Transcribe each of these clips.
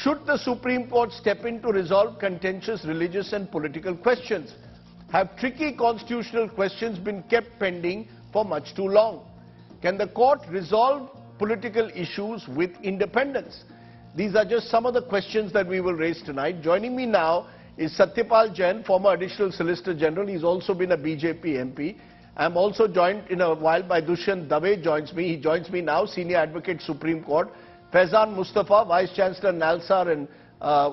Should the Supreme Court step in to resolve contentious religious and political questions? Have tricky constitutional questions been kept pending for much too long? Can the court resolve political issues with independence? These are just some of the questions that we will raise tonight. Joining me now is Satyapal Jain, former Additional Solicitor General. He's also been a BJP MP. I'm also joined in a while by Dushyant Dave joins me. He joins me now, Senior Advocate, Supreme Court. Faizan Mustafa, Vice Chancellor NALSAR and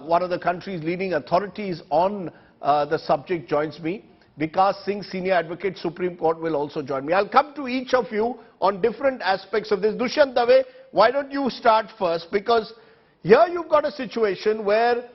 one of the country's leading authorities on the subject, joins me. Vikas Singh, Senior Advocate, Supreme Court, will also join me. I'll come to each of you on different aspects of this. Dushyant Dave, why don't you start first? Because here you've got a situation where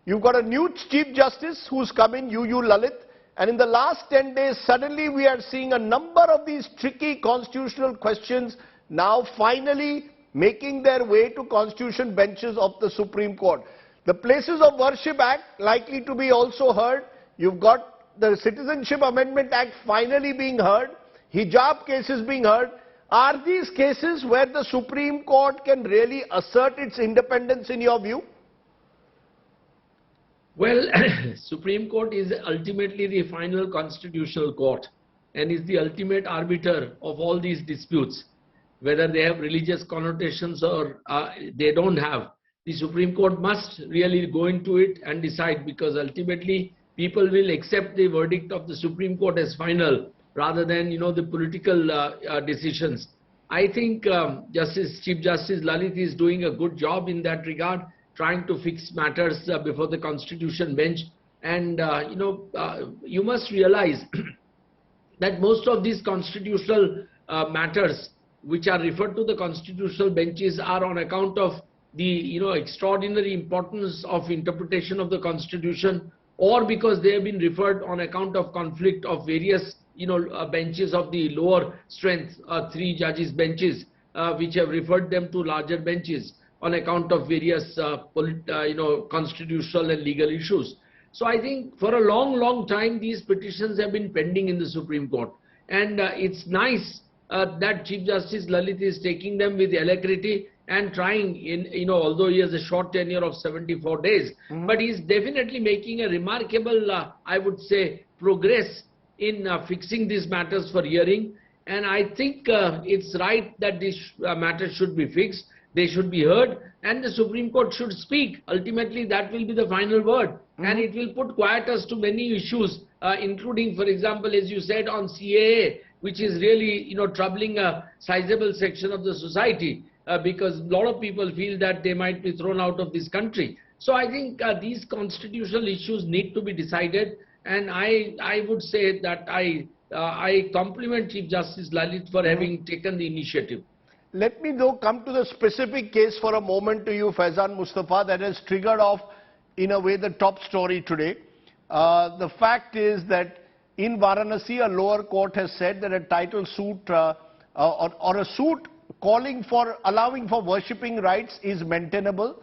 you've got a new Chief Justice who's come in, UU Lalit, and in the last 10 days, suddenly we are seeing a number of these tricky constitutional questions now finally making their way to constitution benches of the Supreme Court. The Places of Worship Act likely to be also heard. You've got the Citizenship Amendment Act finally being heard. Hijab cases being heard. Are these cases where the Supreme Court can really assert its independence in your view? Well, Supreme Court is ultimately the final constitutional court and is the ultimate arbiter of all these disputes, whether they have religious connotations or they don't have. The Supreme Court must really go into it and decide, because ultimately people will accept the verdict of the Supreme Court as final rather than, the political decisions. I think Chief Justice Lalit is doing a good job in that regard, trying to fix matters before the Constitution bench. And, you must realize that most of these constitutional matters which are referred to the constitutional benches are on account of the, extraordinary importance of interpretation of the Constitution, or because they have been referred on account of conflict of various, benches of the lower strength, 3 judges benches, which have referred them to larger benches on account of various, constitutional and legal issues. So I think for a long time, these petitions have been pending in the Supreme Court. And it's nice that Chief Justice Lalit is taking them with alacrity and trying in, although he has a short tenure of 74 days, but he's definitely making a remarkable, I would say, progress in fixing these matters for hearing. And I think it's right that these matters should be fixed. They should be heard, and the Supreme Court should speak. Ultimately, that will be the final word, and it will put quietus to many issues, including, for example, as you said, on CAA, which is really, troubling a sizable section of the society, because a lot of people feel that they might be thrown out of this country. So I think these constitutional issues need to be decided, and I would say that I compliment Chief Justice Lalit for having taken the initiative. Let me though come to the specific case for a moment to you, Faizan Mustafa, that has triggered off, in a way, the top story today. The fact is that in Varanasi, a lower court has said that a title suit or a suit allowing for worshipping rights is maintainable.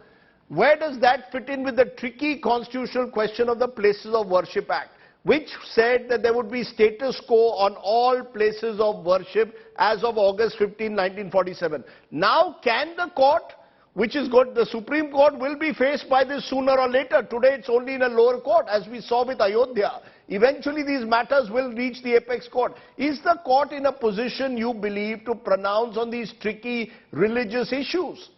Where does that fit in with the tricky constitutional question of the Places of Worship Act, which said that there would be status quo on all places of worship as of August 15, 1947. Now, can the court, which is good, the Supreme Court will be faced by this sooner or later. Today, it's only in a lower court, as we saw with Ayodhya. Eventually, these matters will reach the apex court. Is the court in a position, you believe, to pronounce on these tricky religious issues?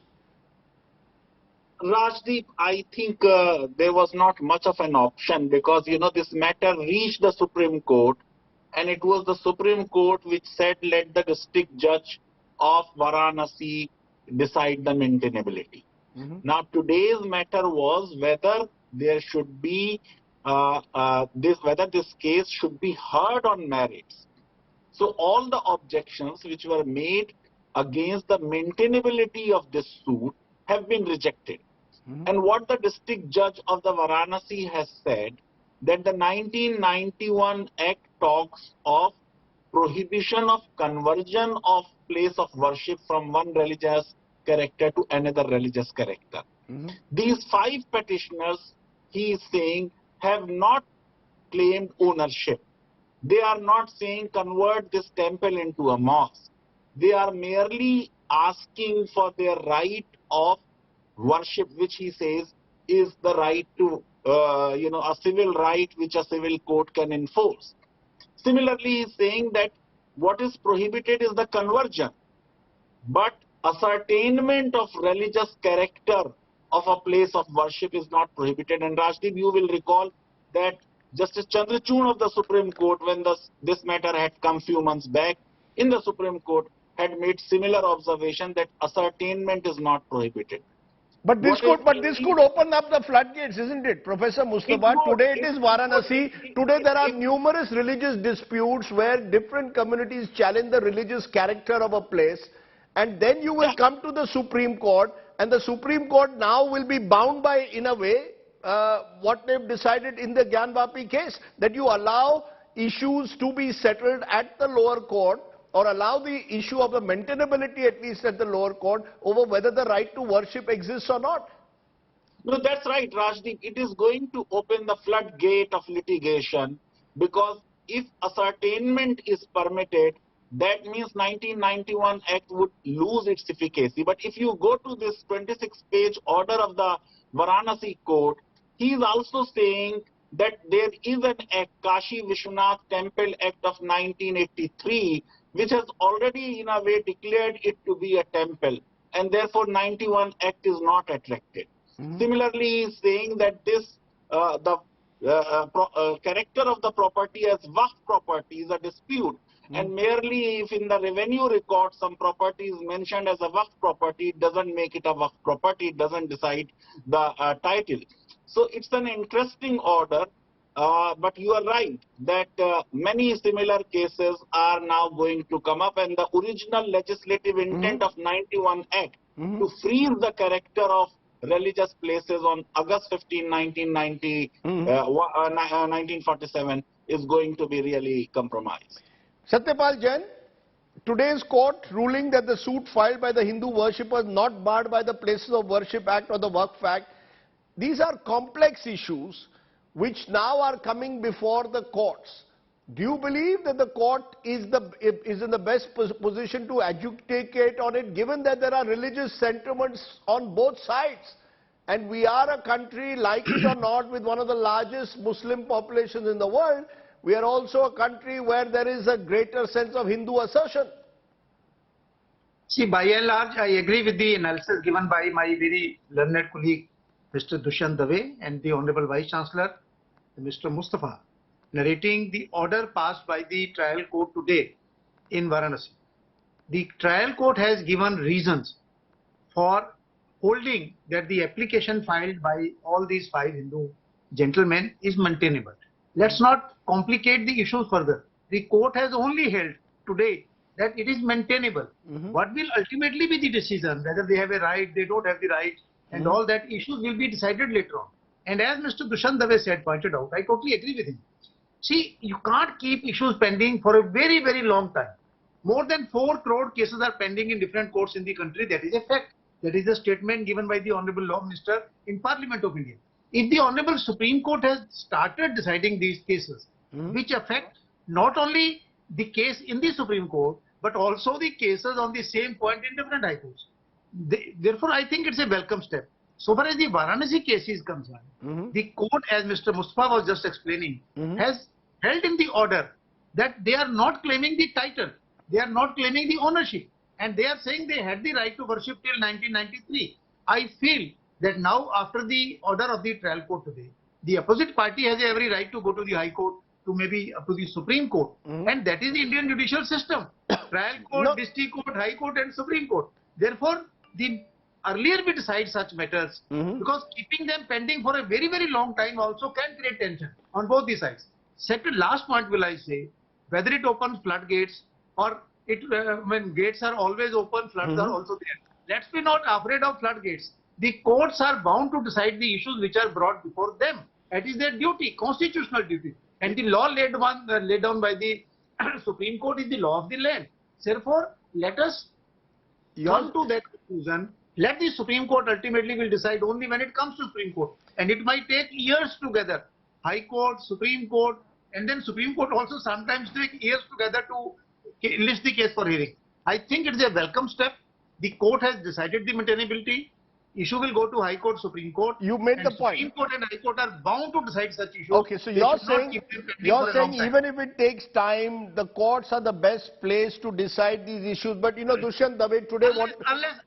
Rajdeep, I think there was not much of an option, because, this matter reached the Supreme Court, and it was the Supreme Court which said, let the district judge of Varanasi decide the maintainability. Now, today's matter was whether there should be, whether this case should be heard on merits. So all the objections which were made against the maintainability of this suit have been rejected. And what the district judge of the Varanasi has said, that the 1991 Act talks of prohibition of conversion of place of worship from one religious character to another religious character. These 5 petitioners, he is saying, have not claimed ownership. They are not saying convert this temple into a mosque. They are merely asking for their right of worship, which he says is the right to, a civil right which a civil court can enforce. Similarly, he is saying that what is prohibited is the conversion, but ascertainment of religious character of a place of worship is not prohibited. And Rajdeep, you will recall that Justice Chandrachud of the Supreme Court, when this matter had come few months back in the Supreme Court, had made similar observation that ascertainment is not prohibited. But this could open up the floodgates, isn't it, Professor Mustafa? Today it is Varanasi. Today there are numerous religious disputes where different communities challenge the religious character of a place, and then you will come to the Supreme Court, and the Supreme Court now will be bound by, in a way, what they've decided in the Gyanvapi case, that you allow issues to be settled at the lower court, or allow the issue of the maintainability at least at the lower court over whether the right to worship exists or not. No, that's right, Rajdeep. It is going to open the floodgate of litigation, because if ascertainment is permitted, that means 1991 Act would lose its efficacy. But if you go to this 26-page order of the Varanasi court, he is also saying that there is an act, Kashi Vishwanath Temple Act of 1983, which has already in a way declared it to be a temple, and therefore 91 Act is not attracted. Similarly, he is saying that this character of the property as waqf property is a dispute, and merely if in the revenue record some property is mentioned as a waqf property, it doesn't make it a waqf property, it doesn't decide the title. So it's an interesting order. But you are right that many similar cases are now going to come up, and the original legislative intent of 91 Act to freeze the character of religious places on August 15, 1947 is going to be really compromised. Satyapal Jain, today's court ruling that the suit filed by the Hindu worshippers not barred by the Places of Worship Act or the Waqf Act, these are complex issues which now are coming before the courts. Do you believe that the court is in the best position to adjudicate on it, given that there are religious sentiments on both sides? And we are a country, like it or not, with one of the largest Muslim populations in the world. We are also a country where there is a greater sense of Hindu assertion. See, by and large, I agree with the analysis given by my very learned colleague, Mr. Dushyant Dave, and the Honorable Vice Chancellor, Mr. Mustafa, narrating the order passed by the trial court today in Varanasi. The trial court has given reasons for holding that the application filed by all these 5 Hindu gentlemen is maintainable. Let's not complicate the issue further. The court has only held today that it is maintainable. What will ultimately be the decision, whether they have a right, they don't have the right, and all that issues will be decided later on. And as Mr. Dushyant Dave pointed out, I totally agree with him. See, you can't keep issues pending for a very, very long time. More than 4 crore cases are pending in different courts in the country. That is a fact. That is a statement given by the Honorable Law Minister in Parliament of India. If the Honorable Supreme Court has started deciding these cases, which affect not only the case in the Supreme Court, but also the cases on the same point in different high courts. Therefore, I think it's a welcome step. So far as the Varanasi case is concerned, the court, as Mr. Mustafa was just explaining, has held in the order that they are not claiming the title, they are not claiming the ownership, and they are saying they had the right to worship till 1993. I feel that now, after the order of the trial court today, the opposite party has every right to go to the High Court, to maybe up to the Supreme Court, and that is the Indian judicial system: trial court, district court, High Court, and Supreme Court. Therefore, the earlier we decide such matters, because keeping them pending for a very, very long time also can create tension on both the sides. Second, last point will I say, whether it opens floodgates or when gates are always open, floods are also there. Let's be not afraid of floodgates. The courts are bound to decide the issues which are brought before them. That is their duty, constitutional duty. And the law laid down by the Supreme Court is the law of the land. Therefore, let us come to that conclusion. Let the Supreme Court ultimately will decide only when it comes to Supreme Court. And it might take years together. High Court, Supreme Court, and then Supreme Court also sometimes take years together to list the case for hearing. I think it is a welcome step. The court has decided the maintainability. issue will go to High Court, Supreme Court. You made the point. Supreme Court and High Court are bound to decide such issues. Okay, so you're saying even if it takes time, the courts are the best place to decide these issues. But you know, Dushyant Dave, today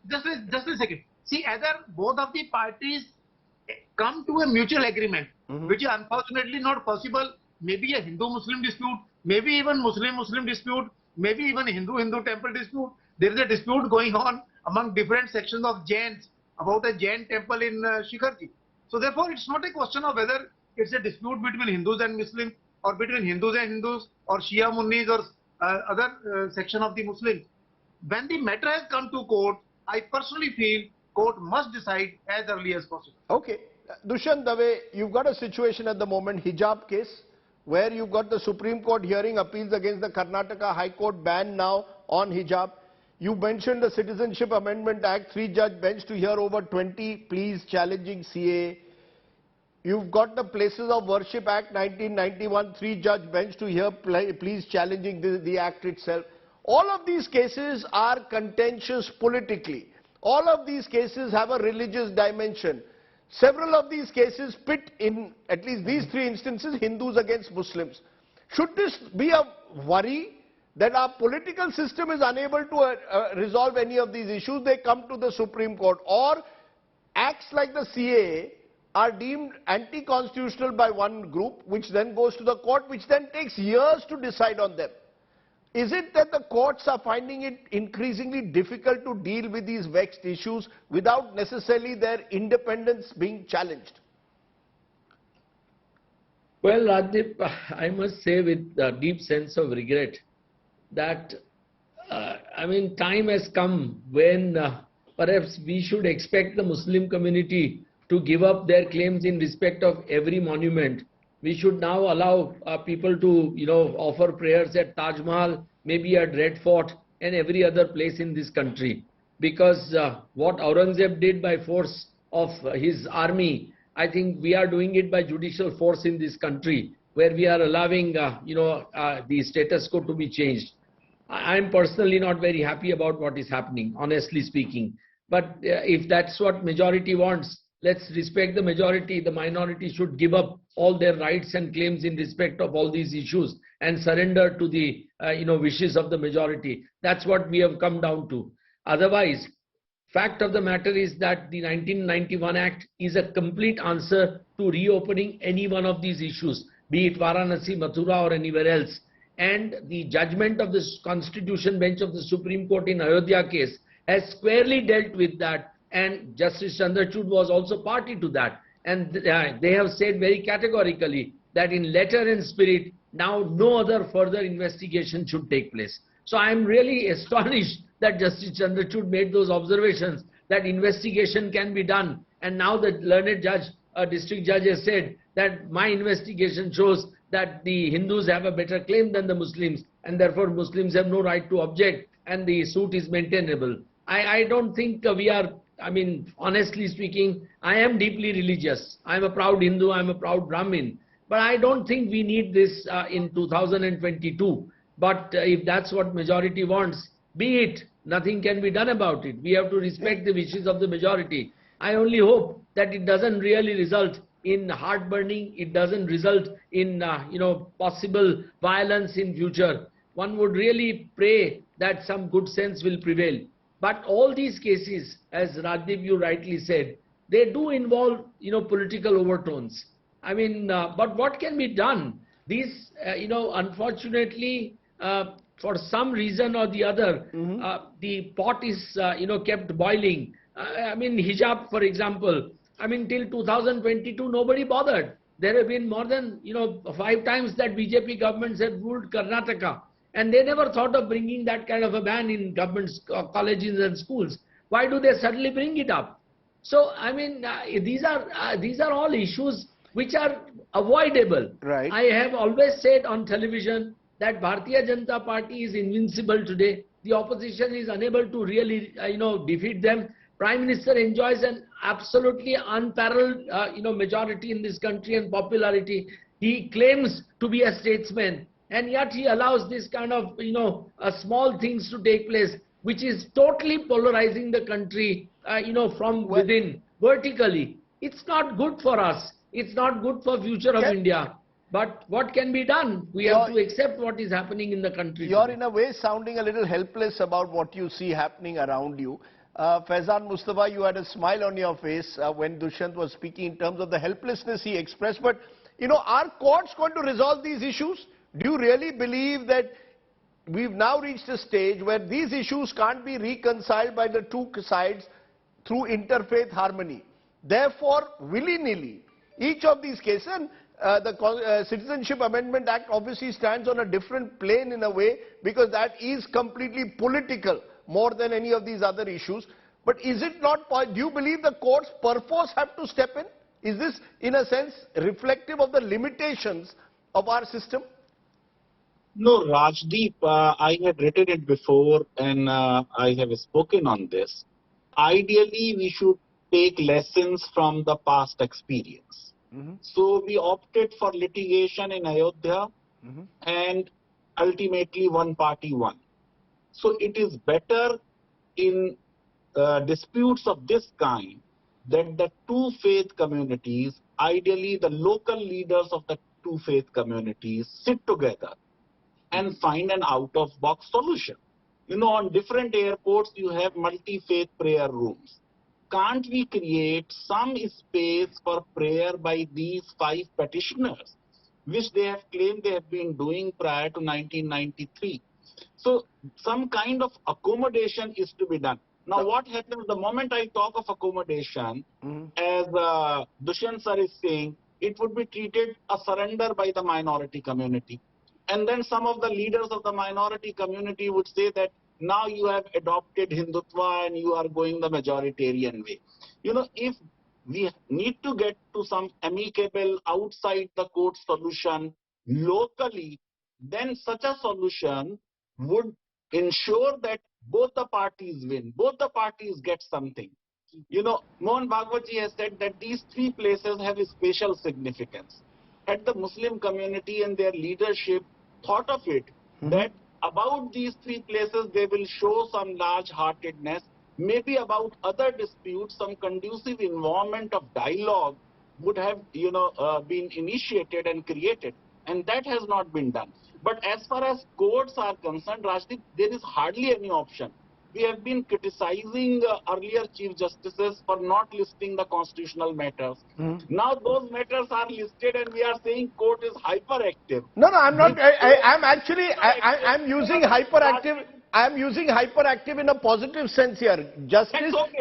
just a second. See, either both of the parties come to a mutual agreement, which is unfortunately not possible. Maybe a Hindu-Muslim dispute, maybe even Muslim-Muslim dispute, maybe even Hindu-Hindu temple dispute. There is a dispute going on among different sections of Jains about a Jain temple in Shikharji. So therefore, it's not a question of whether it's a dispute between Hindus and Muslims, or between Hindus and Hindus, or Shia Munnis, or other section of the Muslims. When the matter has come to court, I personally feel court must decide as early as possible. Okay. Dushyant Dave, you've got a situation at the moment, hijab case, where you've got the Supreme Court hearing appeals against the Karnataka High Court ban now on hijab. You mentioned the Citizenship Amendment Act, 3-judge bench to hear over 20 pleas challenging CAA. You've got the Places of Worship Act 1991, 3-judge bench to hear pleas challenging the act itself. All of these cases are contentious politically. All of these cases have a religious dimension. Several of these cases pit, in at least these 3 instances, Hindus against Muslims. Should this be a worry that our political system is unable to resolve any of these issues? They come to the Supreme Court, or acts like the CAA are deemed anti-constitutional by one group, which then goes to the court, which then takes years to decide on them. Is it that the courts are finding it increasingly difficult to deal with these vexed issues without necessarily their independence being challenged? Well, Rajdeep, I must say with a deep sense of regret that, time has come when perhaps we should expect the Muslim community to give up their claims in respect of every monument. We should now allow people to, offer prayers at Taj Mahal, maybe at Red Fort, and every other place in this country. Because what Aurangzeb did by force of his army, I think we are doing it by judicial force in this country, where we are allowing, the status quo to be changed. I am personally not very happy about what is happening, honestly speaking. But if that's what majority wants, let's respect the majority. The minority should give up all their rights and claims in respect of all these issues and surrender to the wishes of the majority. That's what we have come down to. Otherwise, fact of the matter is that the 1991 Act is a complete answer to reopening any one of these issues, be it Varanasi, Mathura, or anywhere else. And the judgment of the Constitution Bench of the Supreme Court in Ayodhya case has squarely dealt with that. And Justice Chandrachud was also party to that. And they have said very categorically that in letter and spirit, now no other further investigation should take place. So I am really astonished that Justice Chandrachud made those observations, that investigation can be done. And now the learned judge, district judge, has said that my investigation shows that the Hindus have a better claim than the Muslims, and therefore Muslims have no right to object, and the suit is maintainable. I don't think we are, honestly speaking, I am deeply religious. I am a proud Hindu, I am a proud Brahmin. But I don't think we need this in 2022. But if that's what majority wants, be it, nothing can be done about it. We have to respect the wishes of the majority. I only hope that it doesn't really result in heartburning, it doesn't result in possible violence in future. One would really pray that some good sense will prevail. But all these cases, as Rajdeep, you rightly said, they do involve political overtones. But what can be done? These, unfortunately, for some reason or the other, the pot is, kept boiling. Hijab, for example, till 2022, nobody bothered. There have been more than, 5 times that BJP governments have ruled Karnataka. And they never thought of bringing that kind of a ban in government colleges and schools. Why do they suddenly bring it up? So, these are all issues which are avoidable. Right. I have always said on television that Bharatiya Janata Party is invincible today. The opposition is unable to really, defeat them. Prime Minister enjoys an absolutely unparalleled, majority in this country and popularity. He claims to be a statesman, and yet he allows this kind of, small things to take place, which is totally polarizing the country from within, vertically. It's not good for us. It's not good for future of India. But what can be done? We have to accept what is happening in the country. You're in a way sounding a little helpless about what you see happening around you. Faizan Mustafa, you had a smile on your face when Dushyant was speaking in terms of the helplessness he expressed. But, are courts going to resolve these issues? Do you really believe that we've now reached a stage where these issues can't be reconciled by the two sides through interfaith harmony? Therefore, willy-nilly, each of these cases, and the Citizenship Amendment Act obviously stands on a different plane in a way, because that is completely political more than any of these other issues. But is it not, do you believe the courts perforce have to step in? Is this, in a sense, reflective of the limitations of our system? No, Rajdeep, I had written it before and I have spoken on this. Ideally, we should take lessons from the past experience. So we opted for litigation in Ayodhya and ultimately one party won. So it is better in disputes of this kind that the two faith communities, ideally the local leaders of the two faith communities, sit together and find an out-of-box solution. On different airports, you have multi-faith prayer rooms. Can't we create some space for prayer by these 5 petitioners, which they have claimed they have been doing prior to 1993? So some kind of accommodation is to be done. Now, what happens the moment I talk of accommodation, as Dushyant sir is saying, it would be treated a surrender by the minority community. And then some of the leaders of the minority community would say that now you have adopted Hindutva and you are going the majoritarian way. If we need to get to some amicable outside the court solution locally, then such a solution would ensure that both the parties win, both the parties get something. Mohan Bhagwatji has said that these 3 places have a special significance. Had the Muslim community and their leadership thought of it, that about these 3 places they will show some large-heartedness, maybe about other disputes, some conducive environment of dialogue would have, been initiated and created. And that has not been done. But as far as courts are concerned, Rajdeep, there is hardly any option. We have been criticizing earlier Chief Justices for not listing the constitutional matters. Now those matters are listed and we are saying court is hyperactive. No, I'm not. I'm using hyperactive. I'm using hyperactive in a positive sense here.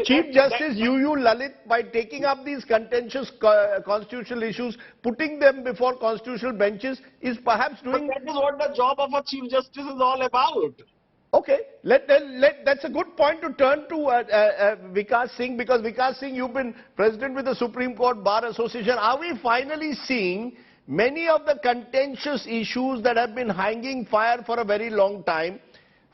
Chief Justice UU Lalit, by taking up these contentious constitutional issues, putting them before constitutional benches, is perhaps doing... But that is what the job of a Chief Justice is all about. Okay, that's a good point to turn to Vikas Singh, because Vikas Singh, you've been president with the Supreme Court Bar Association. Are we finally seeing many of the contentious issues that have been hanging fire for a very long time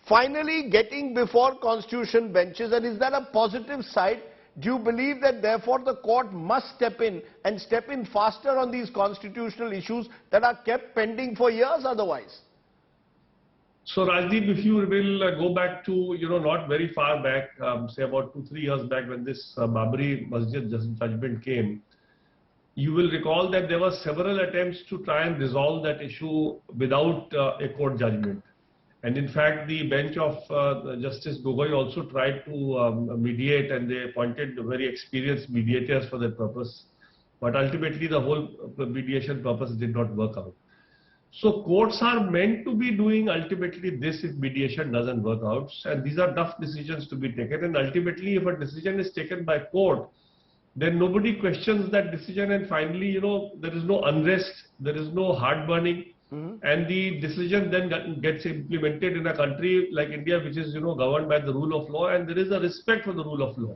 finally getting before constitution benches? And is that a positive side? Do you believe that therefore the court must step in and step in faster on these constitutional issues that are kept pending for years otherwise? So Rajdeep, if you will go back to, not very far back, say about 2-3 years back, when this Babri Masjid judgment came, you will recall that there were several attempts to try and resolve that issue without a court judgment. And in fact, the bench of Justice Gogoi also tried to mediate, and they appointed very experienced mediators for that purpose. But ultimately, the whole mediation purpose did not work out. So courts are meant to be doing ultimately this if mediation doesn't work out. And these are tough decisions to be taken. And ultimately, if a decision is taken by court, then nobody questions that decision. And finally, there is no unrest, there is no heartburning. And the decision then gets implemented in a country like India, which is, governed by the rule of law, and there is a respect for the rule of law.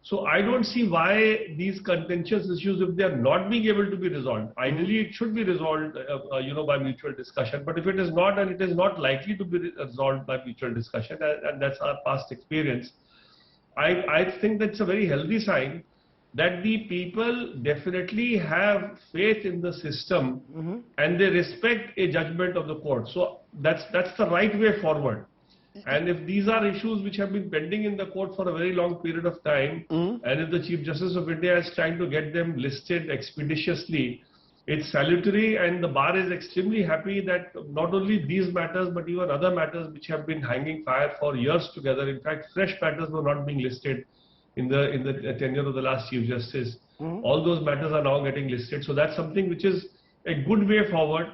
So I don't see why these contentious issues, if they are not being able to be resolved, ideally it should be resolved, by mutual discussion. But if it is not, and it is not likely to be resolved by mutual discussion, and that's our past experience, I think that's a very healthy sign that the people definitely have faith in the system and they respect a judgment of the court. So that's the right way forward. And if these are issues which have been pending in the court for a very long period of time, and if the Chief Justice of India is trying to get them listed expeditiously, it's salutary, and the bar is extremely happy that not only these matters but even other matters which have been hanging fire for years together. In fact, fresh matters were not being listed in the tenure of the last Chief Justice. All those matters are now getting listed. So that's something which is a good way forward.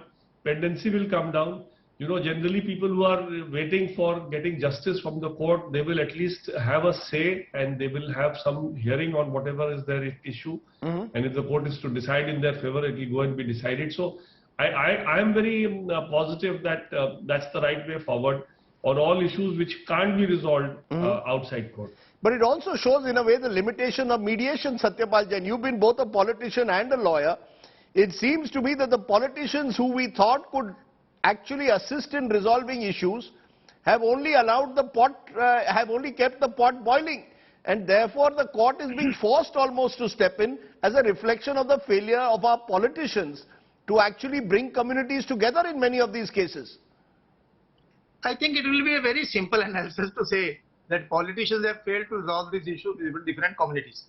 Pendency will come down. You know, generally people who are waiting for getting justice from the court, they will at least have a say and they will have some hearing on whatever is their issue. And if the court is to decide in their favor, it will go and be decided. So I am very positive that that's the right way forward on all issues which can't be resolved outside court. But it also shows in a way the limitation of mediation, Satyapal Jain. You've been both a politician and a lawyer. It seems to me that the politicians who we thought could actually assist in resolving issues have only allowed the pot, have only kept the pot boiling. And therefore the court is being forced almost to step in as a reflection of the failure of our politicians to actually bring communities together in many of these cases. I think it will be a very simple analysis to say that politicians have failed to resolve these issues with different communities.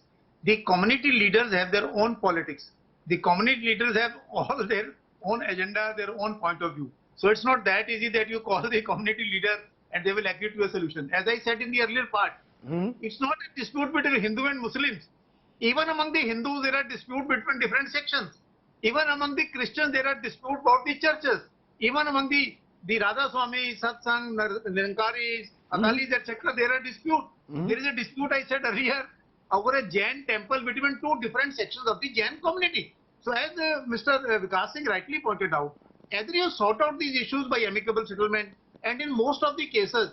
The community leaders have their own politics. The community leaders have all their own agenda, their own point of view. So it's not that easy that you call the community leader and they will agree to a solution. As I said in the earlier part, it's not a dispute between Hindu and Muslims. Even among the Hindus, there are disputes between different sections. Even among the Christians, there are disputes about the churches. Even among the Radha Swami, Satsang, Nirankaris, Akalis, etc., there are disputes. There is a dispute, I said earlier, over a Jain temple between two different sections of the Jain community. So as Mr. Vikas Singh rightly pointed out, either you sort out these issues by amicable settlement, and in most of the cases,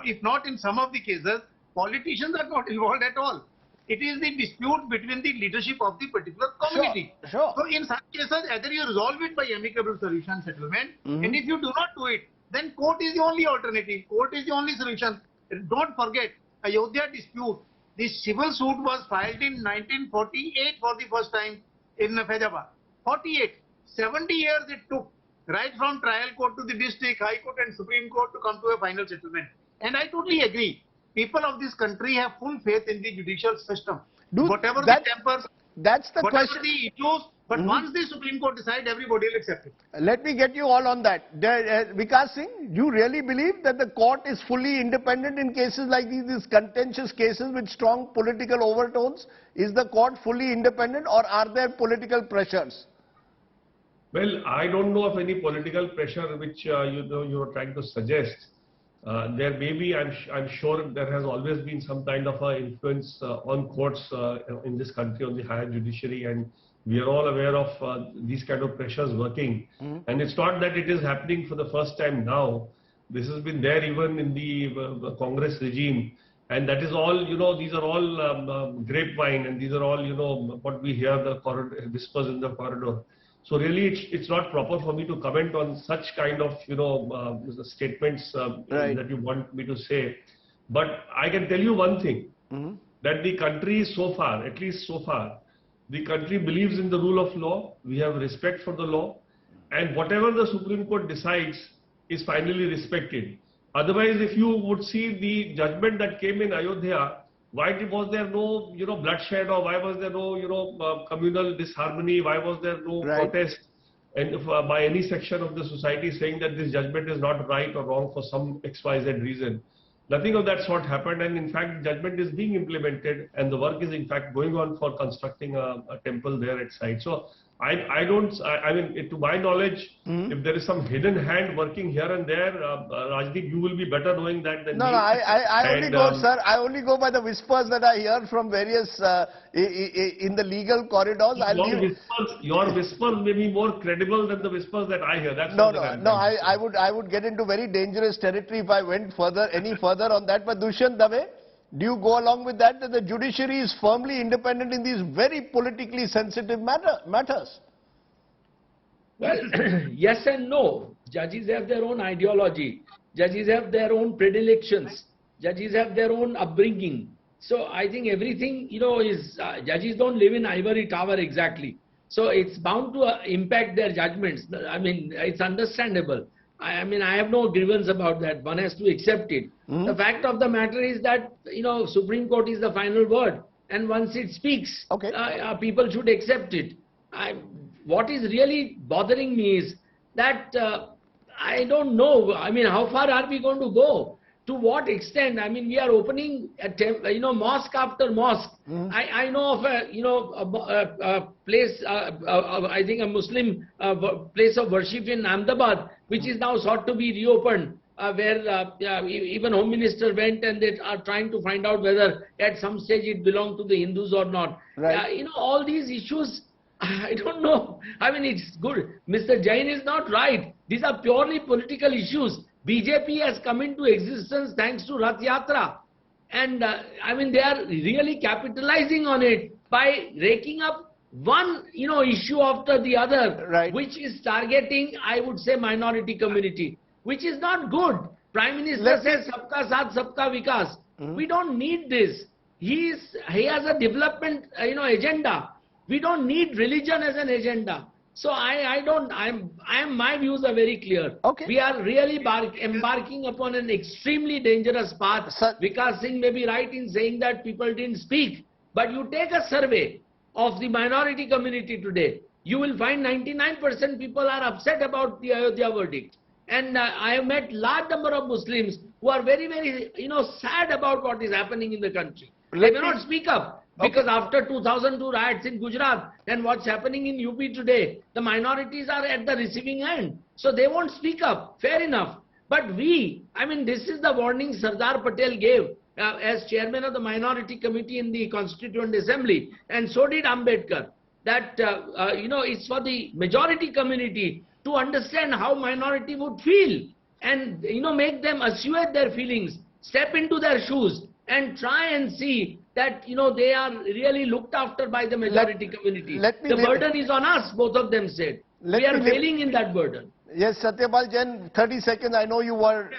if not in some of the cases, politicians are not involved at all. It is the dispute between the leadership of the particular community. Sure. So in such cases, either you resolve it by amicable solution settlement, and if you do not do it, then court is the only alternative. Court is the only solution. Don't forget, Ayodhya dispute, the civil suit was filed in 1948 for the first time in Faizabad. 48. 70 years it took, right from trial court to the district, high court and Supreme Court to come to a final settlement. And I totally agree. People of this country have full faith in the judicial system. Whatever the tempers, that's the whatever question. the issues, but once the Supreme Court decides, everybody will accept it. Let me get you all on that. Vikas Singh, you really believe that the court is fully independent in cases like these contentious cases with strong political overtones? Is the court fully independent, or are there political pressures? Well, I don't know of any political pressure which you are trying to suggest. There may be, I'm sure there has always been some kind of influence on courts in this country, on the higher judiciary, and we are all aware of these kind of pressures working. And it's not that it is happening for the first time now. This has been there even in the Congress regime. And that is all, these are all grapevine, and these are all, what we hear, the whispers in the corridor. So really, it's not proper for me to comment on such kind of, statements that you want me to say. But I can tell you one thing, that the country so far, at least so far, the country believes in the rule of law. We have respect for the law, and whatever the Supreme Court decides is finally respected. Otherwise, if you would see the judgment that came in Ayodhya, why was there no, bloodshed, or why was there no, communal disharmony? Why was there no protest and by any section of the society saying that this judgment is not right or wrong for some XYZ reason? Nothing of that sort happened, and in fact, judgment is being implemented, and the work is in fact going on for constructing a temple there at site. So I mean, to my knowledge, if there is some hidden hand working here and there, Rajdeep, you will be better knowing that than me. No, I only go, sir. I only go by the whispers that I hear from various in the legal corridors. Your whispers may be more credible than the whispers that I hear. That's I would get into very dangerous territory if I went any further on that. But Dushyant Dave, do you go along with that the judiciary is firmly independent in these very politically sensitive matters? Well, yes and no. Judges have their own ideology. Judges have their own predilections. Judges have their own upbringing. So I think everything, is, judges don't live in ivory tower exactly. So it's bound to impact their judgments. I mean, it's understandable. I mean, I have no grievance about that. One has to accept it. The fact of the matter is that, Supreme Court is the final word. And once it speaks, Okay. People should accept it. What is really bothering me is that I don't know. I mean, how far are we going to go? To what extent? I mean, we are opening mosque after mosque. I know of a place, I think a Muslim place of worship in Ahmedabad, which is now sought to be reopened, where even Home Minister went, and they are trying to find out whether at some stage it belonged to the Hindus or not. Right. All these issues, I don't know. I mean, it's good. Mr. Jain is not right. These are purely political issues. BJP has come into existence thanks to Rath Yatra. And I mean, they are really capitalizing on it by raking up one, issue after the other, Right. which is targeting, I would say, minority community, which is not good. Prime Minister says, Sabka Saath, Sabka Vikas. We don't need this. He has a development, agenda. We don't need religion as an agenda. So my views are very clear. Okay. We are really embarking upon an extremely dangerous path. Sir, Vikas Singh may be right in saying that people didn't speak. But you take a survey of the minority community today, you will find 99% people are upset about the Ayodhya verdict. And I have met large number of Muslims who are very, very, sad about what is happening in the country. They may not speak up. Because after 2002 riots in Gujarat and what's happening in UP today, the minorities are at the receiving end. So they won't speak up. Fair enough. But this is the warning Sardar Patel gave as chairman of the minority committee in the Constituent Assembly. And so did Ambedkar. That, it's for the majority community to understand how minority would feel. And, make them assuage their feelings, step into their shoes and try and see that, they are really looked after by the majority community. The burden is on us, both of them said. We are failing in that burden. Yes, Satyapal Jain, 30 seconds. I know you were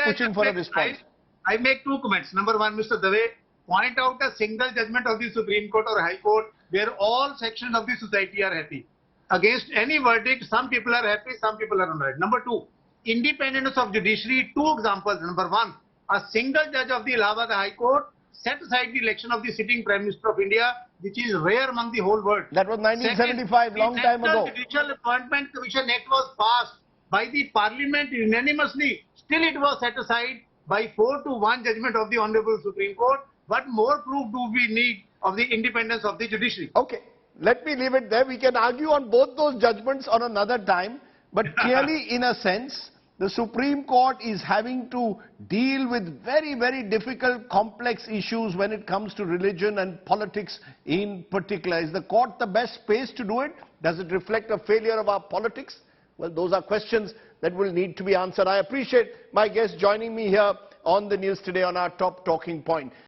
pushing for a response. I make two comments. Number one, Mr. Dave, point out a single judgment of the Supreme Court or High Court where all sections of the society are happy. Against any verdict, some people are happy, some people are not. Number two, independence of judiciary. Two examples. Number one, a single judge of the Allahabad High Court set aside the election of the sitting Prime Minister of India, which is rare among the whole world. That was 1975, long time ago. The Judicial Appointment Commission Act was passed by the Parliament unanimously. Still it was set aside by 4-1 judgment of the Honorable Supreme Court. What more proof do we need of the independence of the judiciary? Okay, let me leave it there. We can argue on both those judgments on another time. But clearly, in a sense, the Supreme Court is having to deal with very, very difficult, complex issues when it comes to religion and politics in particular. Is the court the best space to do it? Does it reflect a failure of our politics? Well, those are questions that will need to be answered. I appreciate my guests joining me here on the news today on our top talking point.